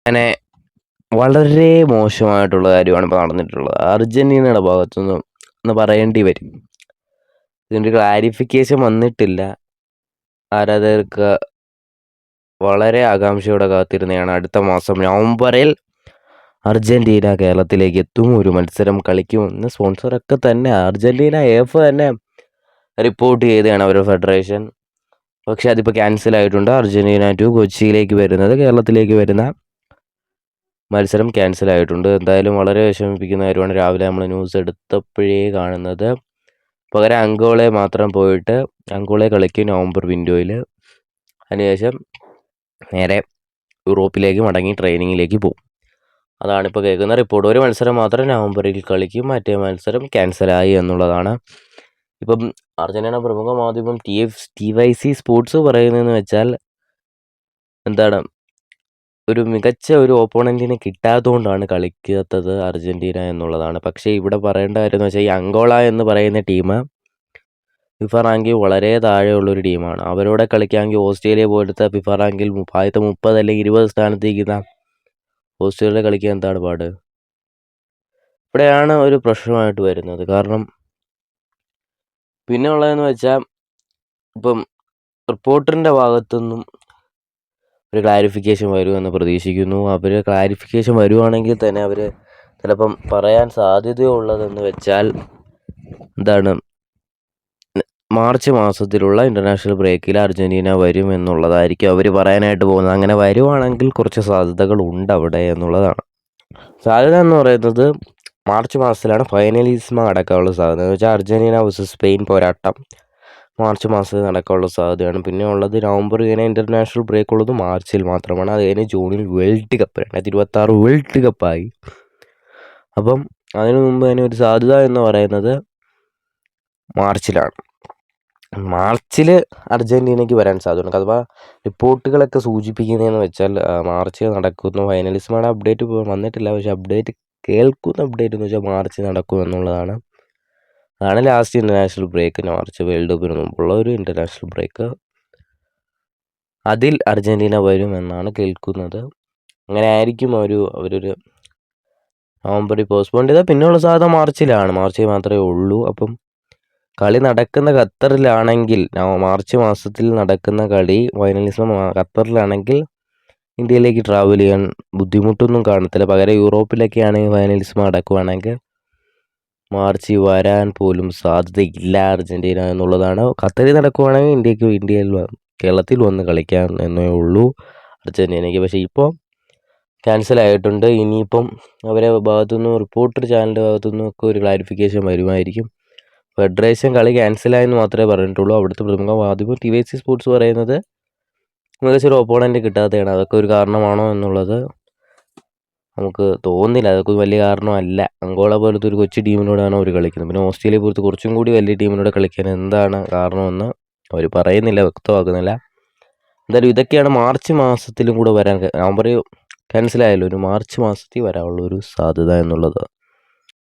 അങ്ങനെ വളരെ മോശമായിട്ടുള്ള കാര്യമാണ് ഇപ്പോൾ നടന്നിട്ടുള്ളത്. അർജന്റീനയുടെ ഭാഗത്തുനിന്ന് എന്ന് പറയേണ്ടി വരും. ഇതിൻ്റെ ക്ലാരിഫിക്കേഷൻ വന്നിട്ടില്ല. ആരാധകർക്ക് വളരെ ആകാംക്ഷയോടെ കാത്തിരുന്നതാണ് അടുത്ത മാസം നവംബറിൽ അർജന്റീന കേരളത്തിലേക്ക് എത്തും, ഒരു മത്സരം കളിക്കുമെന്ന് സ്പോൺസറൊക്കെ തന്നെ അർജന്റീന AF തന്നെ റിപ്പോർട്ട് ചെയ്തതാണ് അവരുടെ ഫെഡറേഷൻ. പക്ഷെ അതിപ്പോൾ ക്യാൻസൽ ആയിട്ടുണ്ട്. അർജന്റീന ടു കൊച്ചിയിലേക്ക് വരുന്നത്, കേരളത്തിലേക്ക് വരുന്ന മത്സരം ക്യാൻസൽ ആയിട്ടുണ്ട്. എന്തായാലും വളരെ വിഷമിപ്പിക്കുന്ന കാര്യമാണ് രാവിലെ നമ്മൾ ന്യൂസ് എടുത്തപ്പോഴേ കാണുന്നത്. പകരം അങ്കോളെ മാത്രം പോയിട്ട് അങ്കോളെ കളിക്കും നവംബർ വിൻഡോയിൽ. അതിനുശേഷം നേരെ യൂറോപ്പിലേക്ക് മടങ്ങി ട്രെയിനിങ്ങിലേക്ക് പോകും. അതാണിപ്പോൾ കേൾക്കുന്ന റിപ്പോർട്ട്. ഒരു മത്സരം മാത്രം നവംബറിൽ കളിക്കും, മറ്റേ മത്സരം ക്യാൻസലായി എന്നുള്ളതാണ്. ഇപ്പം അർജന്റീന പ്രമുഖ മാധ്യമം TYC സ്പോർട്സ് പറയുന്നതെന്ന് വെച്ചാൽ എന്താണ്, ഒരു മികച്ച ഒരു ഓപ്പോണൻറ്റിനെ കിട്ടാത്തതുകൊണ്ടാണ് കളിക്കാത്തത് അർജന്റീന എന്നുള്ളതാണ്. പക്ഷേ ഇവിടെ പറയേണ്ട കാര്യം എന്ന് വെച്ചാൽ ഈ അങ്കോള എന്ന് പറയുന്ന ടീം ഫിഫ റാങ്കിൽ വളരെ താഴെയുള്ളൊരു ടീമാണ്. അവരോടെ കളിക്കാമെങ്കിൽ ഓസ്ട്രേലിയ പോലത്തെ ഫിഫ റാങ്കിൽ 30 അല്ലെങ്കിൽ 20 സ്ഥാനത്തേക്കുന്ന ഓസ്ട്രേലിയ കളിക്കാൻ എന്താണ് പാട്? ഇവിടെയാണ് ഒരു പ്രശ്നമായിട്ട് വരുന്നത്. കാരണം പിന്നെ ഉള്ളതെന്ന് വെച്ചാൽ ഇപ്പം റിപ്പോർട്ടറിൻ്റെ ഭാഗത്തുനിന്നും ഒരു ക്ലാരിഫിക്കേഷൻ വരുമെന്ന് പ്രതീക്ഷിക്കുന്നു. അവർ ക്ലാരിഫിക്കേഷൻ വരുവാണെങ്കിൽ തന്നെ അവർ ചിലപ്പം പറയാൻ സാധ്യതയുള്ളതെന്ന് വെച്ചാൽ എന്താണ്, മാർച്ച് മാസത്തിലുള്ള ഇൻ്റർനാഷണൽ ബ്രേക്കിൽ അർജന്റീന വരും എന്നുള്ളതായിരിക്കും അവർ പറയാനായിട്ട് പോകുന്നത്. അങ്ങനെ വരുവാണെങ്കിൽ കുറച്ച് സാധ്യതകൾ ഉണ്ട് അവിടെ എന്നുള്ളതാണ്. സാധ്യത എന്ന് പറയുന്നത് മാർച്ച് മാസത്തിലാണ് ഫൈനലിസ്മ അടക്കമുള്ള സാധ്യത. എന്ന് വെച്ചാൽ അർജന്റീന വേഴ്സസ് സ്പെയിൻ പോരാട്ടം മാർച്ച് മാസത്തിൽ നടക്കാനുള്ള സാധ്യതയാണ്. പിന്നെ ഉള്ളത് നവംബർ കഴിഞ്ഞാൽ ഇൻ്റർനാഷണൽ ബ്രേക്ക് ഉള്ളത് മാർച്ചിൽ മാത്രമാണ്. അത് കഴിഞ്ഞ് ജൂണിൽ വേൾഡ് കപ്പ് 2026 വേൾഡ് കപ്പായി. അപ്പം അതിനു മുമ്പ് തന്നെ ഒരു സാധ്യത എന്ന് പറയുന്നത് മാർച്ചിലാണ്. മാർച്ചിൽ അർജന്റീനയ്ക്ക് വരാൻ സാധ്യതയുണ്ട്. അഥവാ റിപ്പോർട്ടുകളൊക്കെ സൂചിപ്പിക്കുന്നതെന്ന് വെച്ചാൽ മാർച്ചിൽ നടക്കുന്നു. ഫൈനലിസ്മയുടെ അപ്ഡേറ്റ് വന്നിട്ടില്ല, പക്ഷേ കേൾക്കുന്ന അപ്ഡേറ്റ് എന്ന് വെച്ചാൽ മാർച്ച് നടക്കും എന്നുള്ളതാണ്. അതാണ് last international break, March world കപ്പിന് മുമ്പുള്ള ഒരു ഇൻ്റർനാഷണൽ ബ്രേക്ക്. അതിൽ അർജന്റീന വരും എന്നാണ് കേൾക്കുന്നത്. അങ്ങനെ ആയിരിക്കും അവരൊരു നവംബറിൽ പോസ്റ്റ്പോൺ ചെയ്താൽ പിന്നെയുള്ള സാധ്യത മാർച്ചിലാണ്. മാർച്ചിൽ മാത്രമേ ഉള്ളൂ. അപ്പം കളി നടക്കുന്ന ഖത്തറിലാണെങ്കിൽ, മാർച്ച് മാസത്തിൽ നടക്കുന്ന കളി ഫൈനലിസം ഖത്തറിലാണെങ്കിൽ ഇന്ത്യയിലേക്ക് ട്രാവൽ ചെയ്യാൻ ബുദ്ധിമുട്ടൊന്നും കാണത്തില്ല. പകരം യൂറോപ്പിലൊക്കെ ആണെങ്കിൽ ഫൈനലിസം നടക്കുവാണെങ്കിൽ മാർച്ചിൽ വരാൻ പോലും സാധ്യതയില്ല അർജന്റീന എന്നുള്ളതാണ്. ഖത്തറിൽ നടക്കുവാണെങ്കിൽ ഇന്ത്യയിൽ കേരളത്തിൽ വന്ന് കളിക്കാൻ എന്നേ ഉള്ളൂ അർജന്റീനയ്ക്ക്. പക്ഷേ ഇപ്പോൾ ക്യാൻസൽ ആയിട്ടുണ്ട്. ഇനിയിപ്പം അവരെ ഭാഗത്തുനിന്നും റിപ്പോർട്ടർ ചാനലിൻ്റെ ഭാഗത്തുനിന്നും ഒക്കെ ഒരു ക്ലാരിഫിക്കേഷൻ വരുമായിരിക്കും. ഫെഡറേഷൻ കളി ക്യാൻസലായെന്ന് മാത്രമേ പറഞ്ഞിട്ടുള്ളൂ. അവിടുത്തെ പ്രമുഖ മാധ്യമം TYC സ്പോർട്സ് പറയുന്നത് മികച്ചൊരു ഓപ്പോണൻറ്റ് കിട്ടാത്തതാണ്. അതൊക്കെ ഒരു കാരണമാണോ എന്നുള്ളത് നമുക്ക് തോന്നുന്നില്ല. അതൊക്കെ വലിയ കാരണമല്ല. അങ്കോള പോലത്തെ ഒരു കൊച്ചു ടീമിനോടാണ് അവർ കളിക്കുന്നത്. പിന്നെ ഓസ്ട്രേലിയ പോലത്തെ കുറച്ചും കൂടി വലിയ ടീമിനോട് കളിക്കാൻ എന്താണ് കാരണമെന്ന് അവർ പറയുന്നില്ല, വ്യക്തമാക്കുന്നില്ല. എന്തായാലും ഇതൊക്കെയാണ് മാർച്ച് മാസത്തിലും കൂടെ വരാൻ, നവംബർ ക്യാൻസലായാലും ഒരു മാർച്ച് മാസത്തിൽ വരാനുള്ള ഒരു സാധ്യത എന്നുള്ളത്.